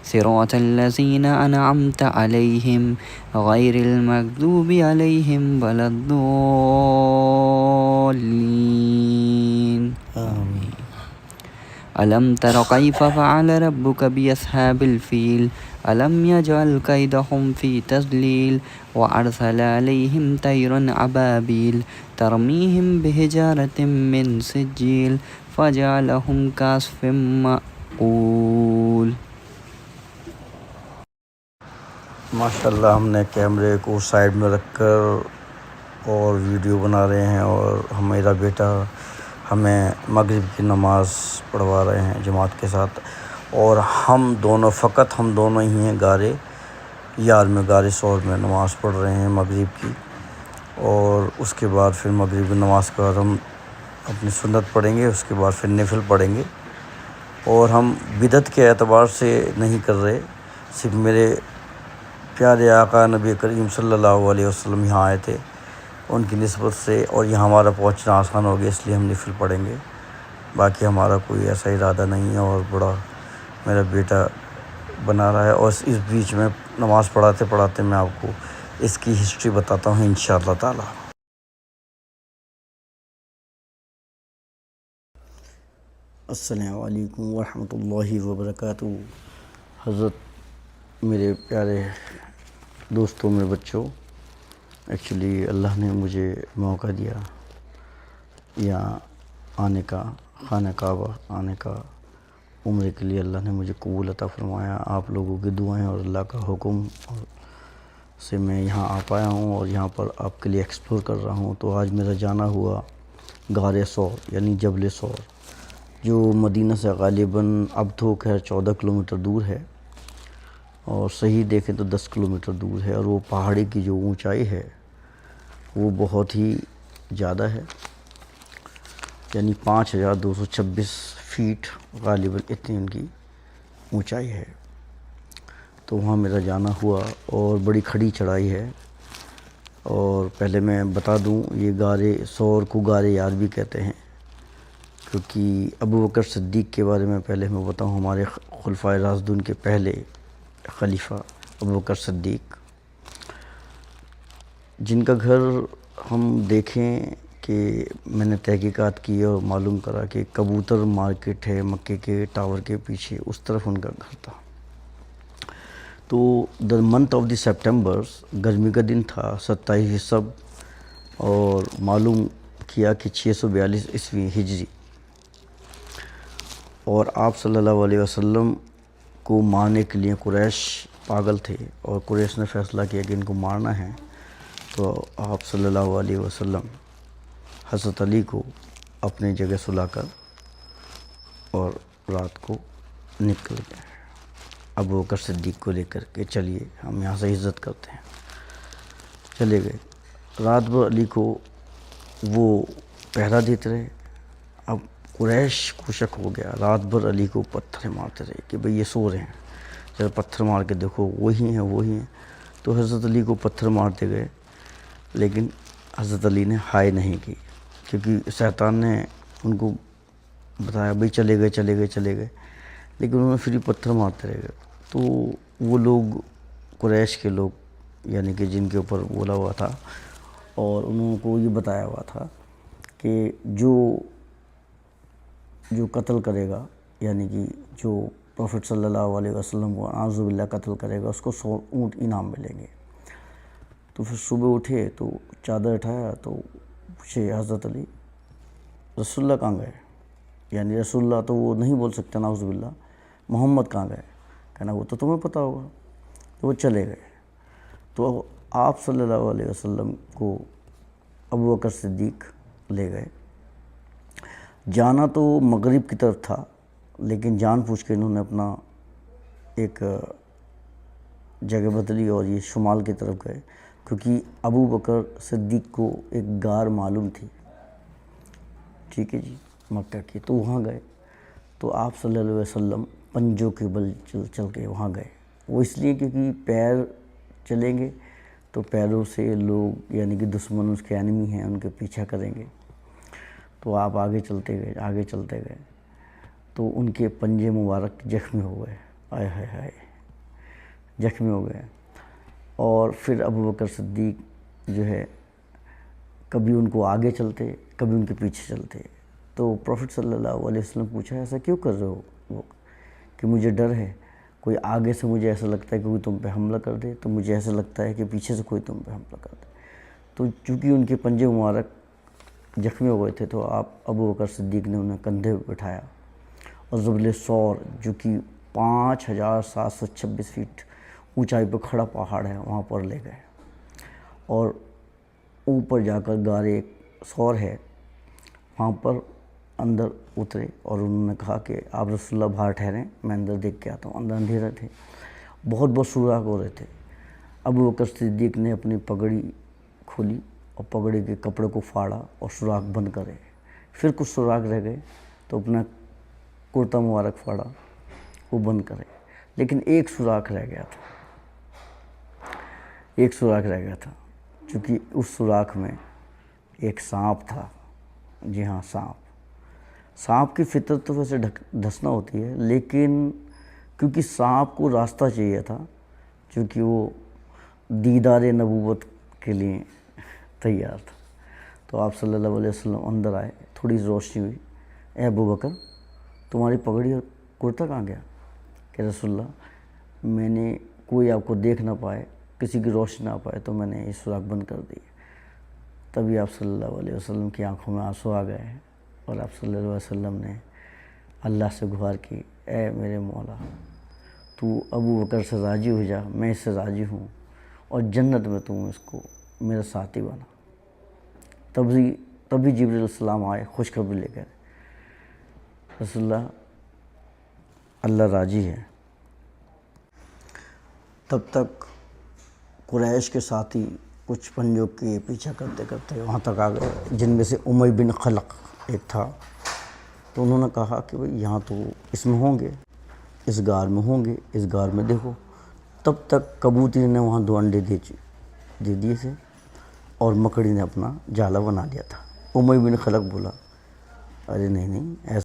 صراط الذين أنعمت عليهم غير المغضوب عليهم ولا الضالين آمين. ألم تر كيف فعل ربك بأصحاب الفيل ألم يجعل كيدهم في تضليل وأرسل عليهم طيرا أبابيل ترميهم بحجارة من سجيل فجعلهم كعصف مأكول. ماشاءاللہ ہم نے کیمرے کو سائڈ میں رکھ کر اور ویڈیو بنا رہے ہیں، اور میرا بیٹا ہمیں مغرب کی نماز پڑھوا رہے ہیں جماعت کے ساتھ، اور ہم دونوں ہی ہیں گارے یار میں گارے سور میں نماز پڑھ رہے ہیں مغرب کی، اور اس کے بعد پھر مغرب کی نماز کے بعد ہم اپنی سنت پڑھیں گے، اس کے بعد پھر نفل پڑھیں گے. اور ہم بدعت کے اعتبار سے نہیں کر رہے، صرف میرے پیارے آقا نبی کریم صلی اللہ علیہ وسلم یہاں آئے تھے، ان کی نسبت سے اور یہاں ہمارا پہنچنا آسان ہو گیا، اس لیے ہم نفل پڑھیں گے. باقی ہمارا کوئی ایسا ارادہ نہیں ہے، اور بڑا میرا بیٹا بنا رہا ہے. اور اس بیچ میں نماز پڑھاتے پڑھاتے میں آپ کو اس کی ہسٹری بتاتا ہوں انشاءاللہ تعالی. السلام علیکم ورحمۃ اللہ وبرکاتہ. حضرت میرے پیارے دوستوں میں بچوں، ایکچولی اللہ نے مجھے موقع دیا یہاں آنے کا، خانہ کعبہ آنے کا، عمرے کے لیے اللہ نے مجھے قبول عطا فرمایا. آپ لوگوں کی دعائیں اور اللہ کا حکم سے میں یہاں آ پایا ہوں، اور یہاں پر آپ کے لیے ایکسپلور کر رہا ہوں. تو آج میرا جانا ہوا غار سور یعنی جبل سور، جو مدینہ سے غالباً اب تو خیر 14 کلومیٹر دور ہے، اور صحیح دیکھیں تو 10 کلومیٹر دور ہے. اور وہ پہاڑی کی جو اونچائی ہے وہ بہت ہی زیادہ ہے، یعنی 5226 فیٹ غالباً اتنی ان کی اونچائی ہے. تو وہاں میرا جانا ہوا، اور بڑی کھڑی چڑھائی ہے. اور پہلے میں بتا دوں، یہ غار سور کو غار یار بھی کہتے ہیں، کیونکہ ابوبکر صدیق کے بارے میں پہلے میں بتاؤں. ہمارے خلفائے راشدین کے پہلے خلیفہ ابوبکر صدیق، جن کا گھر ہم دیکھیں کہ میں نے تحقیقات کی اور معلوم کرا کہ کبوتر مارکیٹ ہے مکے کے ٹاور کے پیچھے، اس طرف ان کا گھر تھا. تو the month of the September, گرمی کا دن تھا، 27 سب، اور معلوم کیا کہ 642 عیسوی ہجری، اور آپ صلی اللہ علیہ وسلم کو مارنے کے لیے قریش پاگل تھے، اور قریش نے فیصلہ کیا کہ ان کو مارنا ہے. تو آپ صلی اللہ علیہ وسلم حضرت علی کو اپنے جگہ سلا کر اور رات کو نکل گئے ابوبکر صدیق کو لے کر کے، چلیے ہم یہاں سے عزت کرتے ہیں. چلے گئے. رات بھر علی کو وہ پہرا دیتے رہے. اب قریش کو شک ہو گیا، رات بھر علی کو پتھر مارتے رہے کہ بھئی یہ سو رہے ہیں، جب پتھر مار کے دیکھو وہی ہیں. تو حضرت علی کو پتھر مارتے گئے، لیکن حضرت علی نے ہائے نہیں کی، کیونکہ شیطان نے ان کو بتایا بھئی چلے گئے، لیکن انہوں نے پھر پتھر مارتے رہ گئے. تو وہ لوگ قریش کے لوگ، یعنی کہ جن کے اوپر بولا ہوا تھا، اور انہوں کو یہ بتایا ہوا تھا کہ جو قتل کرے گا، یعنی کہ جو پروفٹ صلی اللہ علیہ وسلم کو اعوذ باللہ قتل کرے گا، اس کو 100 اونٹ انعام ملیں گے. تو پھر صبح اٹھے تو چادر اٹھایا تو پوچھے حضرت علی رسول اللہ کہاں گئے، یعنی رسول اللہ تو وہ نہیں بول سکتے نعوذ باللہ، محمد کہاں گئے، کہنا وہ تو تمہیں پتہ ہوگا. تو وہ چلے گئے. تو آپ صلی اللہ علیہ وسلم کو ابوبکر صدیق لے گئے. جانا تو مغرب کی طرف تھا، لیکن جان پوچھ کے انہوں نے اپنا ایک جگہ بدلی اور یہ شمال کی طرف گئے، کیونکہ ابوبکر صدیق کو ایک غار معلوم تھی، ٹھیک ہے جی، مکہ کی. تو وہاں گئے. تو آپ صلی اللہ علیہ وسلم پنجوں کے بل چل کے وہاں گئے. وہ اس لیے کیونکہ پیر چلیں گے تو پیروں سے لوگ، یعنی کہ دشمن اس کے انیمی ہیں، ان کے پیچھا کریں گے. تو آپ آگے چلتے گئے. تو ان کے پنجے مبارک زخمی ہو گئے، آئے ہائے ہائے، زخمی ہو گئے۔ اور پھر ابو بکر صدیق جو ہے کبھی ان کو آگے چلتے، کبھی ان کے پیچھے چلتے۔ تو پروفٹ صلی اللہ علیہ وسلم پوچھا ایسا کیوں کر رہے ہو؟ وہ کہ مجھے ڈر ہے، کوئی آگے سے مجھے ایسا لگتا ہے کہ کوئی تم پہ حملہ کر دے، تو مجھے ایسا لگتا ہے کہ پیچھے سے کوئی تم پہ حملہ کر دے۔ تو چونکہ ان کے پنجے مبارک زخمی ہو گئے تھے تو ابو بکر صدیق نے انہیں کندھے پہ بٹھایا اور جبل ثور جو کہ 5726 فیٹ اونچائی پہ کھڑا پہاڑ ہے وہاں پر لے گئے، اور اوپر جا کر غار ثور ہے وہاں پر اندر اترے، اور انہوں نے کہا کہ آپ رسول اللہ باہر ٹھہریں، میں اندر دیکھ کے آتا ہوں۔ اندر اندھیرے تھے، بہت بہت سوراخ ہو رہے تھے۔ ابو بکر صدیق نے اپنی پگڑی کھولی اور پگڑی کے کپڑے کو پھاڑا اور سوراخ بند کرے۔ پھر کچھ سوراخ رہ گئے تو اپنا کرتا مبارک پھاڑا، وہ بند کرے، لیکن ایک سوراخ رہ گیا تھا، چونکہ اس سوراخ میں ایک سانپ تھا۔ جی ہاں، سانپ کی فطرت تو ویسے دھسنا ہوتی ہے، لیکن کیونکہ سانپ کو راستہ چاہیے تھا، چونکہ وہ دیدار نبوت کے لیے تیار تھا، تو آپ صلی اللہ علیہ وسلم اندر آئے، تھوڑی روشنی ہوئی، اے ابو بکر تمہاری پگڑی اور کرتا کہاں گیا؟ کہ رسول اللہ میں نے کوئی آپ کو دیکھ نہ پائے، کسی کی روشنی نہ پائے، تو میں نے یہ سوراخ بند کر دی۔ تبھی آپ صلی اللہ علیہ وسلم کی آنکھوں میں آنسو آ گئے اور آپ صلی اللہ علیہ وسلم نے اللہ سے گہار کی، اے میرے مولا تو ابو بکر سے راضی ہو جا، میں اس سے راضی ہوں، اور جنت میں تم اس کو میرا ساتھی بنا۔ تبھی جبریل علیہ السلام آئے خوشخبری لے کر، رسول اللہ راضی ہے۔ تب تک قریش کے ساتھی کچھ پنجوں کے پیچھا کرتے کرتے وہاں تک آ گئے، جن میں سے امیہ بن خلق ایک تھا۔ تو انہوں نے کہا کہ بھئی یہاں تو اس میں ہوں گے، اس غار میں ہوں گے، اس غار میں دیکھو۔ تب تک کبوتری نے وہاں 2 انڈے دے دیے تھے اور مکڑی نے اپنا جالا بنا لیا تھا۔ امیہ بن خلق بولا ارے نہیں ایسا